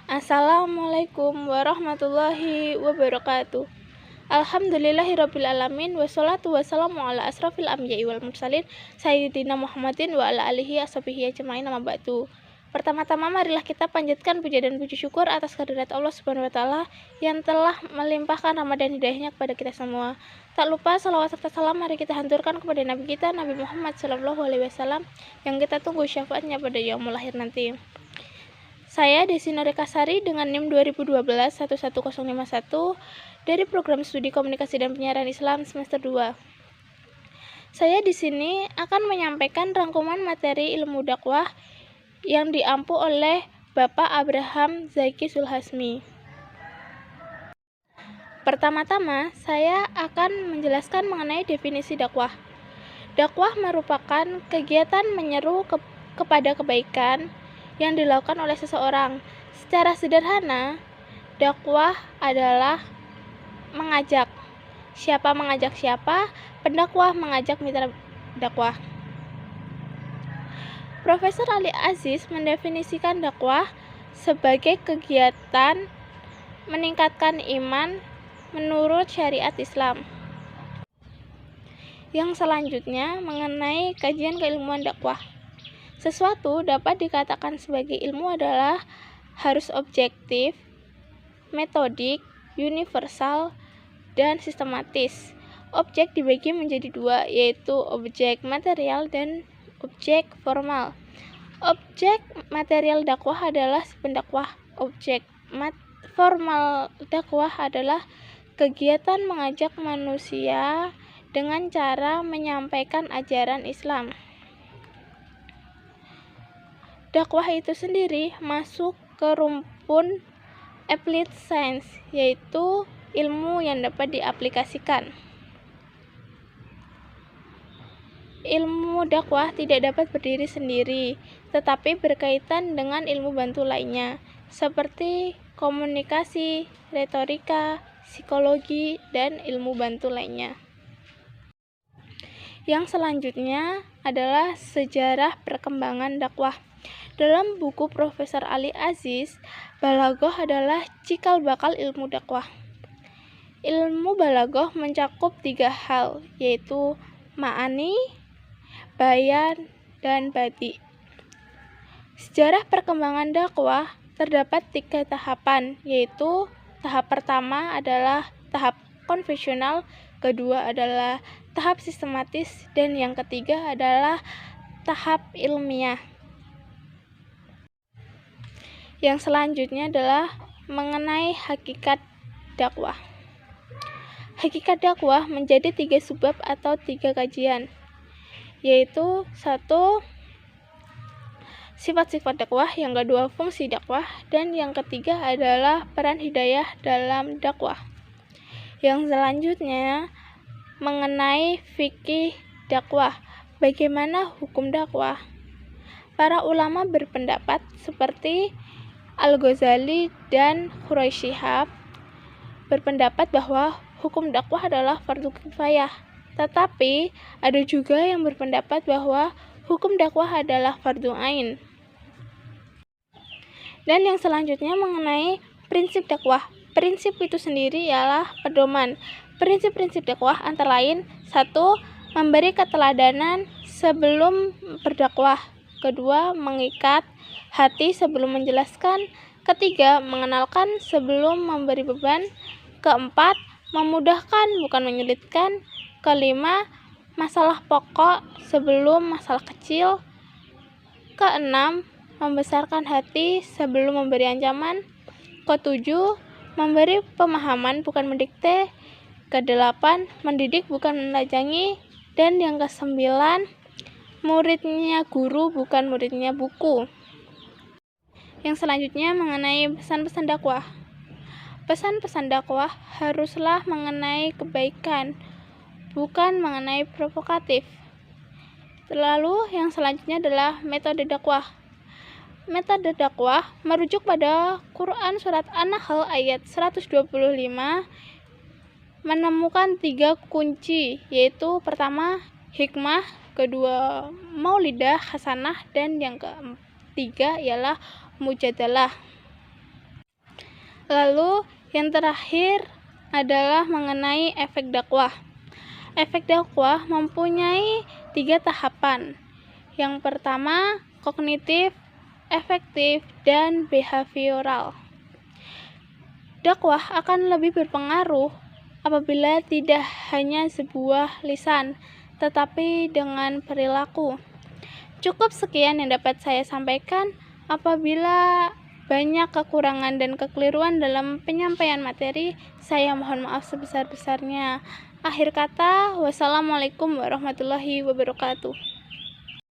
Assalamualaikum warahmatullahi wabarakatuh. Alhamdulillahirrabbilalamin. Wassalatu wassalamu ala asrafil anbiya'i wal mursalin Sayyidina Muhammadin wa ala alihi ashabihi ajma'in amma ba'du. Pertama-tama marilah kita panjatkan puja dan puji syukur atas kehadirat Allah Subhanahu wa taala yang telah melimpahkan rahmat dan hidayahnya kepada kita semua. Tak lupa salawat serta salam mari kita haturkan kepada Nabi kita Nabi Muhammad SAW yang kita tunggu syafaatnya pada yaumul akhir nanti. Saya Desi Norekasari dengan NIM 2012-11051 dari program studi komunikasi dan penyiaran Islam semester 2. Saya di sini akan menyampaikan rangkuman materi ilmu dakwah yang diampu oleh Bapak Abraham Zaiki Sulhasmi. Pertama-tama, saya akan menjelaskan mengenai definisi dakwah. Dakwah merupakan kegiatan menyeru kepada kebaikan yang dilakukan oleh seseorang. Secara sederhana, dakwah adalah mengajak. Siapa mengajak siapa? Pendakwah mengajak mitra dakwah. Profesor Ali Aziz mendefinisikan dakwah sebagai kegiatan meningkatkan iman menurut syariat Islam. Yang selanjutnya mengenai kajian keilmuan dakwah. Sesuatu dapat dikatakan sebagai ilmu adalah harus objektif, metodik, universal, dan sistematis. Objek dibagi menjadi dua, yaitu objek material dan objek formal. Objek material dakwah adalah si pendakwah. Objek formal dakwah adalah kegiatan mengajak manusia dengan cara menyampaikan ajaran Islam. Dakwah itu sendiri masuk ke rumpun applied science, yaitu ilmu yang dapat diaplikasikan. Ilmu dakwah tidak dapat berdiri sendiri, tetapi berkaitan dengan ilmu bantu lainnya, seperti komunikasi, retorika, psikologi, dan ilmu bantu lainnya. Yang selanjutnya adalah sejarah perkembangan dakwah. Dalam buku Profesor Ali Aziz, balaghah adalah cikal bakal ilmu dakwah. Ilmu balaghah mencakup 3 hal, yaitu ma'ani, bayan, dan badi. Sejarah perkembangan dakwah terdapat 3 tahapan, yaitu tahap pertama adalah tahap konvensional, kedua adalah tahap sistematis, dan yang ketiga adalah tahap ilmiah. Yang selanjutnya adalah mengenai hakikat dakwah. Hakikat dakwah menjadi 3 subbab atau 3 kajian, yaitu 1. Sifat-sifat dakwah, yang kedua fungsi dakwah, dan yang ketiga adalah peran hidayah dalam dakwah. Yang selanjutnya mengenai fikih dakwah. Bagaimana hukum dakwah? Para ulama berpendapat seperti Al-Ghazali dan Quraisy Shihab berpendapat bahwa hukum dakwah adalah fardu kifayah. Tetapi ada juga yang berpendapat bahwa hukum dakwah adalah fardu ain. Dan yang selanjutnya mengenai prinsip dakwah. Prinsip itu sendiri ialah pedoman. Prinsip-prinsip dakwah antara lain 1. Memberi keteladanan sebelum berdakwah. 2. Mengikat hati sebelum menjelaskan. 3. Mengenalkan sebelum memberi beban. 4. Memudahkan bukan menyulitkan. 5. Masalah pokok sebelum masalah kecil. 6. Membesarkan hati sebelum memberi ancaman. 7. Memberi pemahaman bukan mendikte. 8. Mendidik bukan melajangi. Dan yang ke-9, muridnya guru bukan muridnya buku. Yang selanjutnya mengenai pesan-pesan dakwah. Pesan-pesan dakwah haruslah mengenai kebaikan, bukan mengenai provokatif. Lalu yang selanjutnya adalah metode dakwah. Metode dakwah merujuk pada Quran surat An-Nahl ayat 125, menemukan 3 kunci, yaitu pertama hikmah, kedua maulidah hasanah, dan yang ketiga ialah mujadalah. Lalu yang terakhir adalah mengenai efek dakwah. Efek dakwah mempunyai 3 tahapan. Yang pertama, kognitif, efektif, dan behavioral. Dakwah akan lebih berpengaruh apabila tidak hanya sebuah lisan, tetapi dengan perilaku. Cukup sekian yang dapat saya sampaikan. Apabila banyak kekurangan dan kekeliruan dalam penyampaian materi, saya mohon maaf sebesar-besarnya. Akhir kata, wassalamualaikum warahmatullahi wabarakatuh.